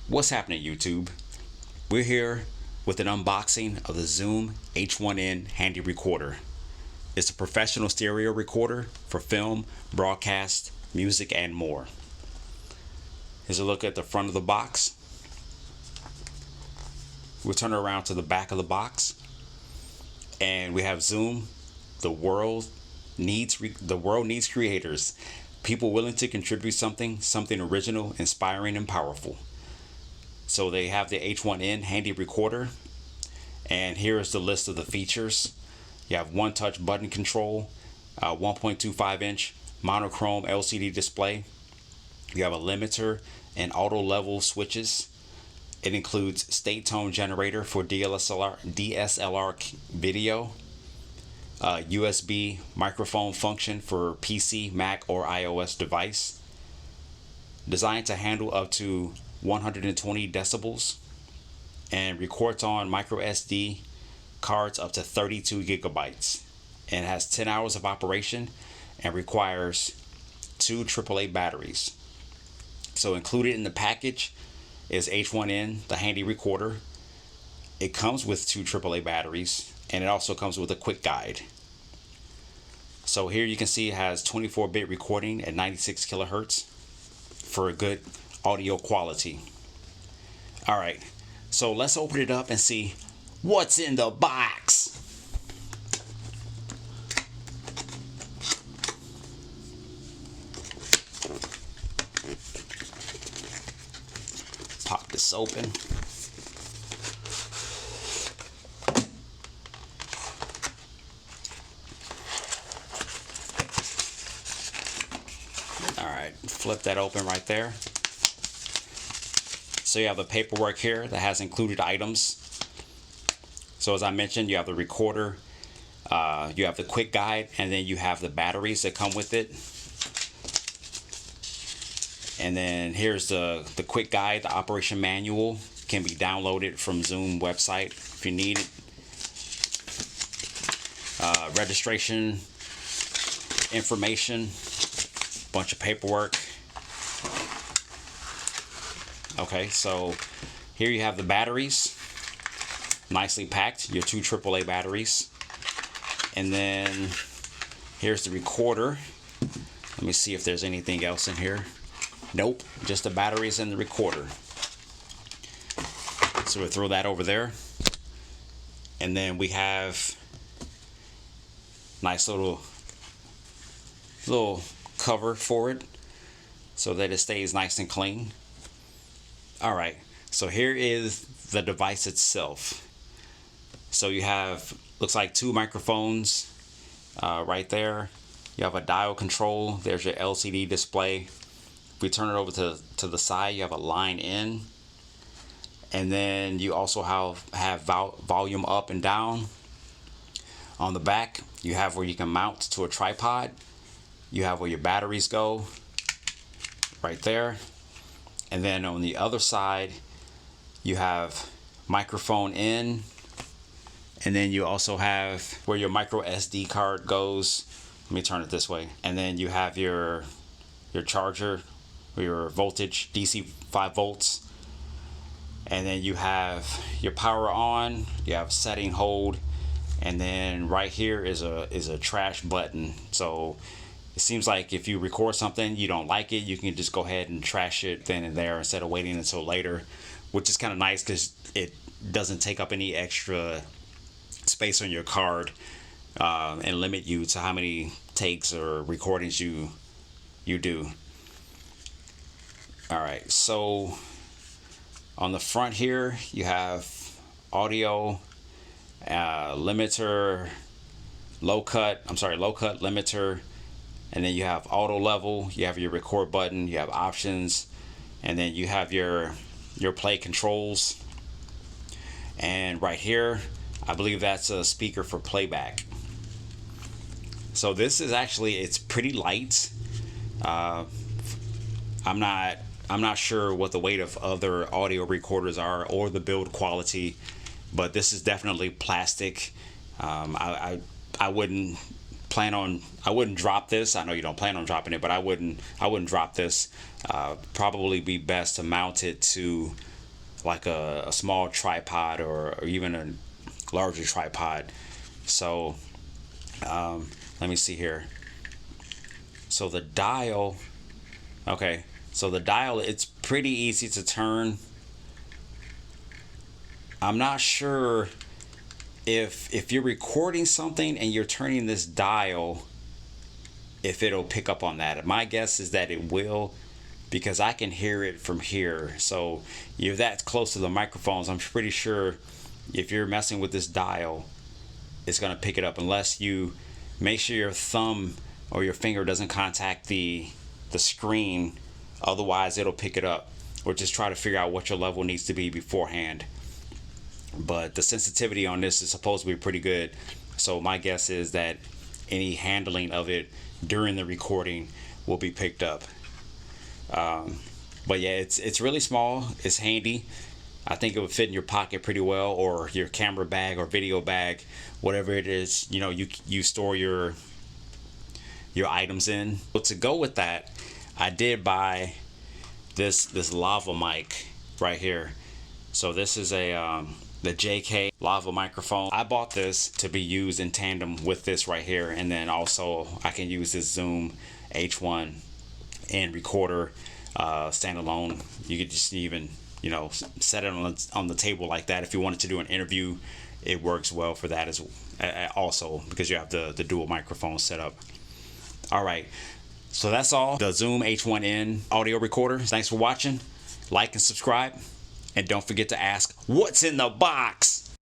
What's happening, YouTube? We're here with an unboxing of the Zoom H1N handy recorder. It's a professional stereo recorder for film, broadcast, music, and more. Here's a look at the front of the box. We'll turn it around to the back of the box, and we have Zoom. The world needs creators, people willing to contribute something original, inspiring, and powerful. So they have the H1N handy recorder, and here is the list of the features. You have one touch button control, 1.25 inch monochrome LCD display. You have a limiter and auto level switches. It includes state tone generator for DSLR video, USB microphone function for PC, Mac, or iOS device. Designed to handle up to 120 decibels and records on micro SD cards up to 32 gigabytes, and has 10 hours of operation and requires 2 AAA batteries. So included in the package is H1N, the handy recorder. It comes with 2 AAA batteries, and it also comes with a quick guide. So here you can see it has 24-bit recording at 96 kilohertz for a good audio quality. All right, so let's open it up and see what's in the box. Pop this open. All right, flip that open right there. So you have the paperwork here that has included items. So as I mentioned, you have the recorder, you have the quick guide, and then you have the batteries that come with it. And then here's the quick guide. The operation manual can be downloaded from Zoom website if you need it. Registration information, bunch of paperwork. Okay, so here you have the batteries, nicely packed, your 2 AAA batteries. And then here's the recorder. Let me see if there's anything else in here. Nope, just the batteries and the recorder. So we'll throw that over there. And then we have nice little cover for it so that it stays nice and clean. All right, so here is the device itself. So you have, looks like 2 microphones right there. You have a dial control. There's your LCD display. If we turn it over to the side, you have a line in. And then you also have volume up and down. On the back, you have where you can mount to a tripod. You have where your batteries go right there. And then on the other side, you have microphone in, and then you also have where your micro SD card goes. Let me turn it this way. And then you have your charger, your voltage, DC 5 volts. And then you have your power on, you have setting, hold, and then right here is a trash button. So it seems like if you record something, you don't like it, you can just go ahead and trash it then and there instead of waiting until later, which is kind of nice because it doesn't take up any extra space on your card and limit you to how many takes or recordings you do. All right, so on the front here, you have audio, limiter, low cut limiter. And then you have auto level, you have your record button, you have options, and then you have your play controls. And right here, I believe that's a speaker for playback. So this is actually, it's pretty light. I'm not sure what the weight of other audio recorders are or the build quality, but this is definitely plastic. I wouldn't drop this. I know you don't plan on dropping it, but I wouldn't drop this. Probably be best to mount it to like a small tripod or even a larger tripod. So let me see here. So the dial, okay, so the dial, it's pretty easy to turn. I'm not sure if you're recording something and you're turning this dial, if it'll pick up on that. My guess is that it will, because I can hear it from here. So you're that close to the microphones, I'm pretty sure if you're messing with this dial, it's gonna pick it up, unless you make sure your thumb or your finger doesn't contact the screen. Otherwise it'll pick it up, or just try to figure out what your level needs to be beforehand. But the sensitivity on this is supposed to be pretty good, so my guess is that any handling of it during the recording will be picked up. But yeah, it's really small, it's handy. I think it would fit in your pocket pretty well, or your camera bag or video bag, whatever it is, you know, you store your items in. So to go with that, I did buy this lava mic right here. So this is the JK lava microphone. I bought this to be used in tandem with this right here, and then also I can use this Zoom H1N recorder standalone. You could just even, you know, set it on the table like that. If you wanted to do an interview, it works well for that as also, because you have the dual microphone set up. All right, so that's all. The Zoom H1N audio recorder. Thanks for watching. Like and subscribe. And don't forget to ask, what's in the box?